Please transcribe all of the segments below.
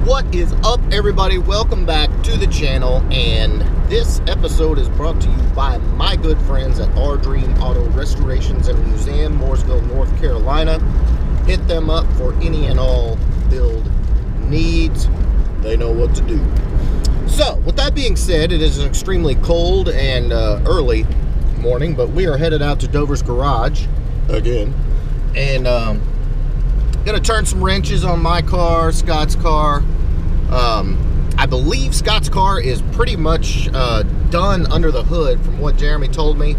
What is up, everybody? Welcome back to the channel, and this episode is brought to you by my good friends at Our Dream Auto Restorations and Museum, Mooresville, North Carolina. Hit them up for any and all build needs. They know what to do. So, with that being said, it is an extremely cold and early morning, but we are headed out to Dover's garage again, and gonna turn some wrenches on my car, Scott's car. I believe Scott's car is pretty much done under the hood from what Jeremy told me.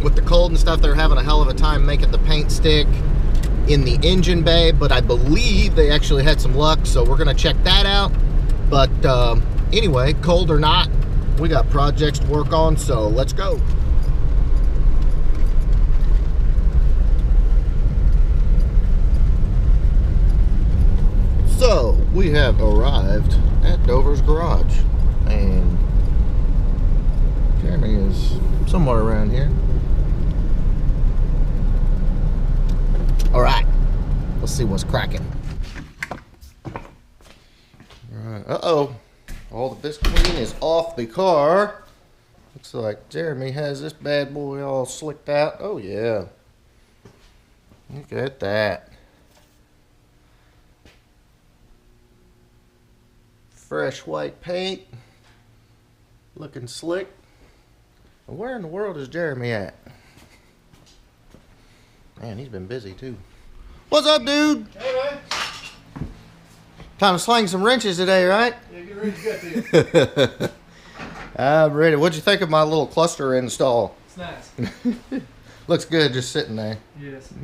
With the cold and stuff, they're having a hell of a time making the paint stick in the engine bay, but I believe they actually had some luck, so we're gonna check that out. But anyway, cold or not, we got projects to work on, so let's go. So, we have arrived at Dover's garage, and Jeremy is somewhere around here. Alright, let's see what's cracking. Alright, uh-oh. All the Visqueen is off the car. Looks like Jeremy has this bad boy all slicked out. Oh yeah. Look at that. Fresh white paint, looking slick. Where in the world is Jeremy at? Man, he's been busy too. What's up, dude? Hey, man. Time to sling some wrenches today, right? Yeah, get ready to get this. I'm ready. What'd you think of my little cluster install? It's nice. Looks good just sitting there. Yes.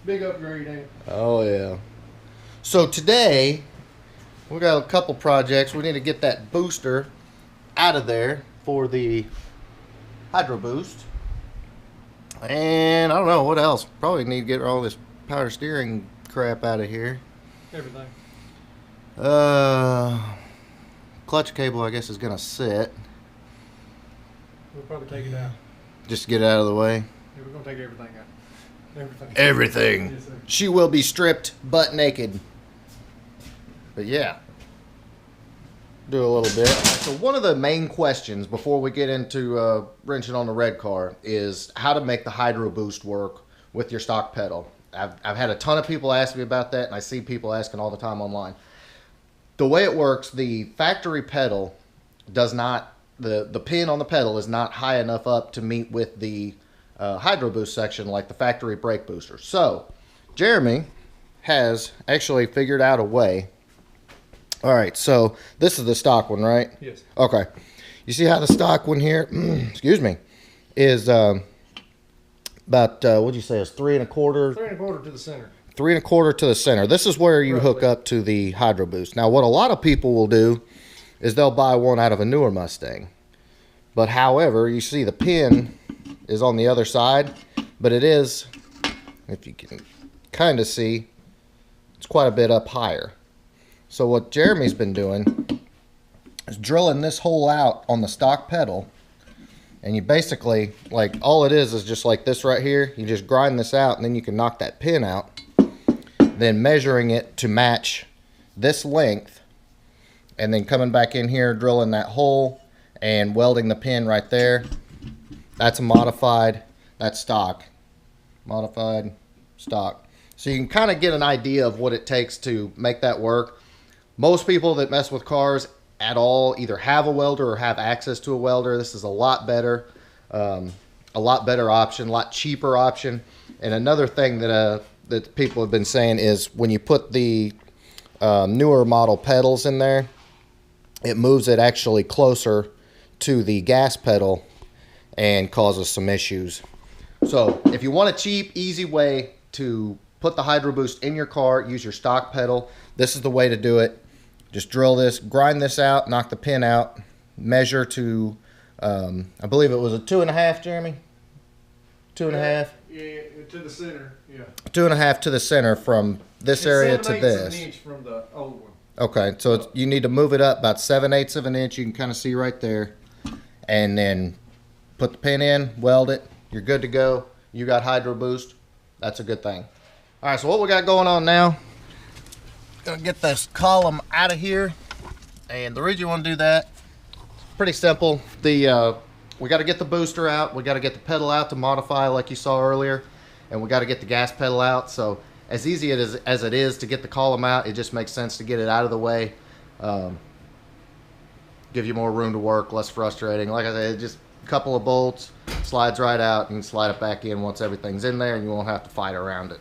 Big upgrade, ain't it? Oh, yeah. So today, we got a couple projects. We need to get that booster out of there for the Hydro Boost. And I don't know what else. Probably need to get all this power steering crap out of here. Everything. Clutch cable, I guess, is gonna sit. We'll probably take it out. Just to get it out of the way. Yeah, we're gonna take everything out. Everything. Everything. Yes, sir. She will be stripped butt naked. But yeah, do a little bit. So one of the main questions before we get into wrenching on the red car is how to make the Hydro Boost work with your stock pedal. I've had a ton of people ask me about that, and I see people asking all the time online. The way it works, the factory pedal does not, the pin on the pedal is not high enough up to meet with the Hydro Boost section like the factory brake booster. So Jeremy has actually figured out a way. All right, so this is the stock one, right? Yes. Okay. You see how the stock one here, excuse me, is about, what'd you say, it's 3 1/4? 3 1/4 to the center. 3 1/4 to the center. This is where you hook up to the Hydro Boost. Now, what a lot of people will do is they'll buy one out of a newer Mustang. But however, you see the pin is on the other side, but it is, if you can kind of see, it's quite a bit up higher. So what Jeremy's been doing is drilling this hole out on the stock pedal, and you basically, like, all it is just like this right here. You just grind this out, and then you can knock that pin out, then measuring it to match this length, and then coming back in here, drilling that hole, and welding the pin right there. That's a modified, that's stock. Modified, stock. So you can kind of get an idea of what it takes to make that work. Most people that mess with cars at all either have a welder or have access to a welder. This is a lot better option, a lot cheaper option. And another thing that that people have been saying is when you put the newer model pedals in there, it moves it actually closer to the gas pedal and causes some issues. So if you want a cheap, easy way to put the Hydro Boost in your car, use your stock pedal, this is the way to do it. Just drill this, grind this out, knock the pin out, measure to, I believe it was a 2.5, Jeremy? 2.5? Yeah, to the center, yeah. 2.5 to the center from this area to this. 7/8 of an inch from the old one. Okay, so it's, you need to move it up about 7/8 of an inch. You can kind of see right there. And then put the pin in, weld it. You're good to go. You got Hydro Boost. That's a good thing. All right, so what we got going on now, Gonna get this column out of here, and the reason you want to do that, pretty simple. We got to get the booster out, we got to get the pedal out to modify like you saw earlier, and we got to get the gas pedal out. So as easy as it is to get the column out, it just makes sense to get it out of the way. Give you more room to work, less frustrating. Like I said, just a couple of bolts, slides right out, and you can slide it back in once everything's in there, and you won't have to fight around it.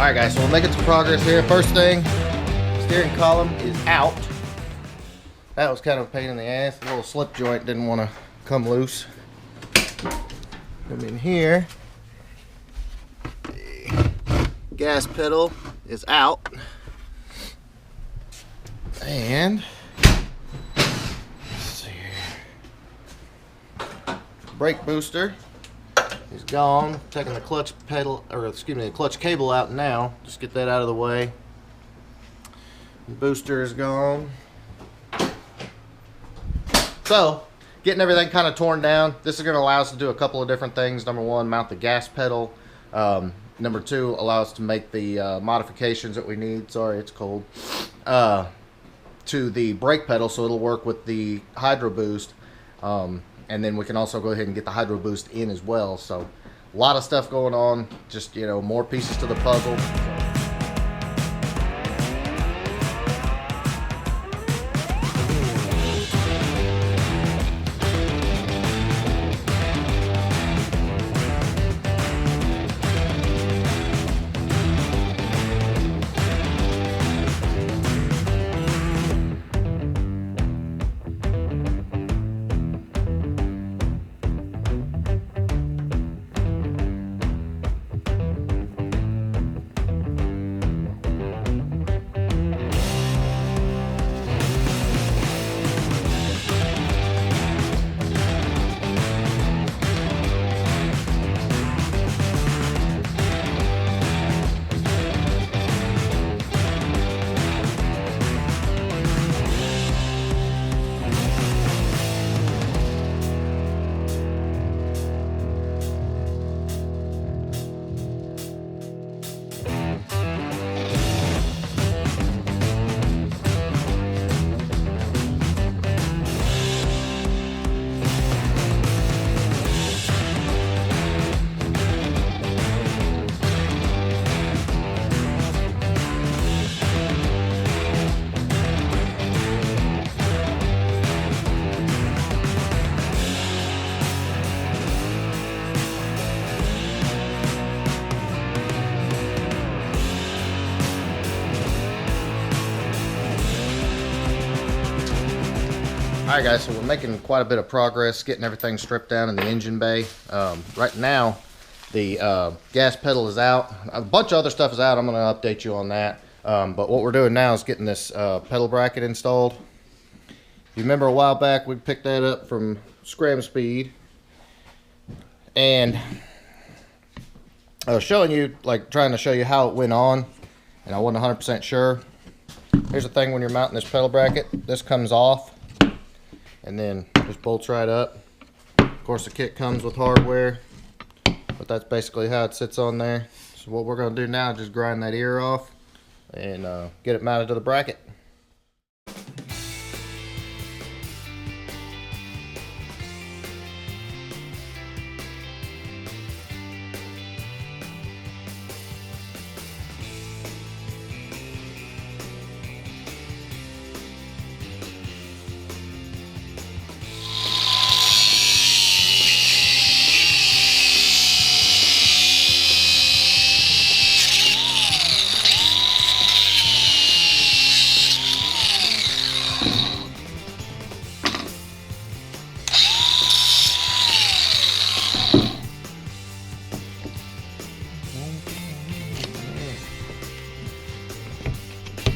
Alright guys, so we're making some progress here. First thing, steering column is out. That was kind of a pain in the ass. The little slip joint didn't want to come loose. Come in here. The gas pedal is out. And let's see here. Brake booster is gone. Taking the clutch pedal, or excuse me, the clutch cable out now. Just get that out of the way. The booster is gone. So, getting everything kind of torn down. This is going to allow us to do a couple of different things. Number one, mount the gas pedal. Number two, allow us to make the modifications that we need. Sorry, it's cold. To the brake pedal, so it'll work with the hydro boost. And then we can also go ahead and get the hydro boost in as well. So a lot of stuff going on, just, you know, more pieces to the puzzle. Alright guys, so we're making quite a bit of progress getting everything stripped down in the engine bay. Right now, the gas pedal is out. A bunch of other stuff is out. I'm going to update you on that. But what we're doing now is getting this pedal bracket installed. You remember a while back we picked that up from Scram Speed. And I was showing you, like trying to show you how it went on. And I wasn't 100% sure. Here's the thing when you're mounting this pedal bracket. This comes off. And then just bolts right up. Of course the kit comes with hardware, but that's basically how it sits on there. So what we're going to do now is just grind that ear off and get it mounted to the bracket.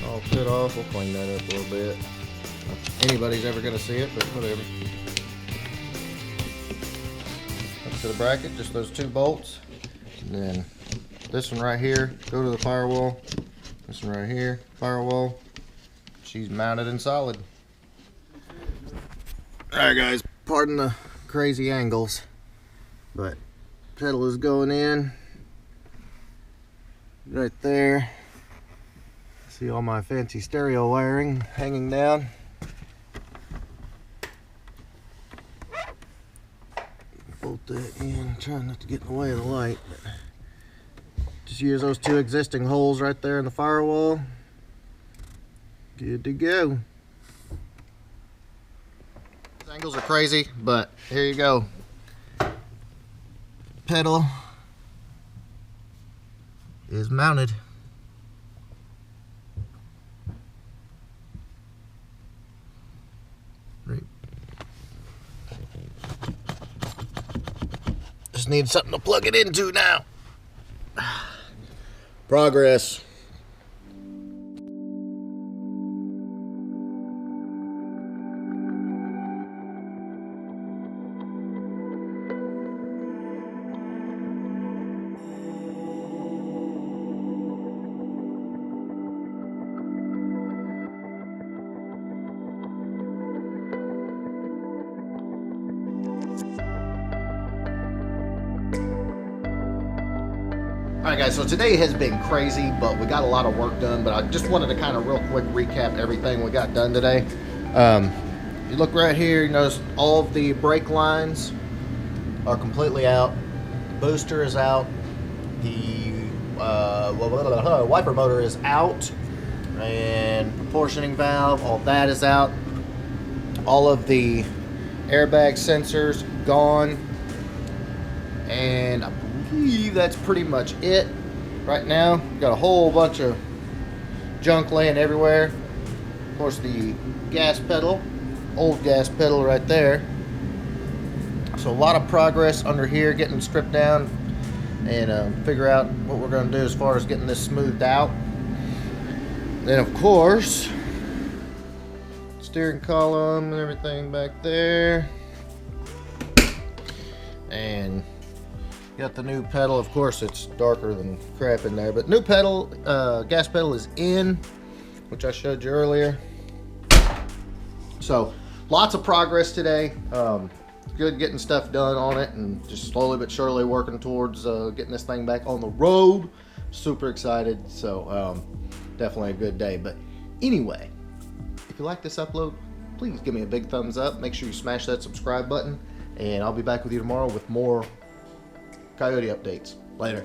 All cut off. We'll clean that up a little bit. If anybody's ever going to see it, but whatever. Up to the bracket, just those 2 bolts. And then this one right here, go to the firewall. This one right here, firewall. She's mounted and solid. Alright guys, pardon the crazy angles, but pedal is going in right there. See all my fancy stereo wiring hanging down. Bolt that in, trying not to get in the way of the light. Just use those 2 existing holes right there in the firewall. Good to go. These angles are crazy, but here you go. Pedal is mounted. Just need something to plug it into now. Progress. Alright guys, so today has been crazy, but we got a lot of work done, but I just wanted to kind of real quick recap everything we got done today. You look right here, you notice all of the brake lines are completely out. The booster is out. The wiper motor is out. And proportioning valve, all that is out. All of the airbag sensors gone. And I believe that's pretty much it right now. Got a whole bunch of junk laying everywhere. Of course, the gas pedal, old gas pedal right there. So a lot of progress under here, getting stripped down and figure out what we're going to do as far as getting this smoothed out. Then of course, steering column and everything back there. And got the new pedal. Of course, it's darker than crap in there, but new pedal, gas pedal is in, which I showed you earlier. So lots of progress today. Good getting stuff done on it, and just slowly but surely working towards getting this thing back on the road. Super excited. So definitely a good day. But anyway, if you like this upload, please give me a big thumbs up. Make sure you smash that subscribe button, and I'll be back with you tomorrow with more coyote updates. Later.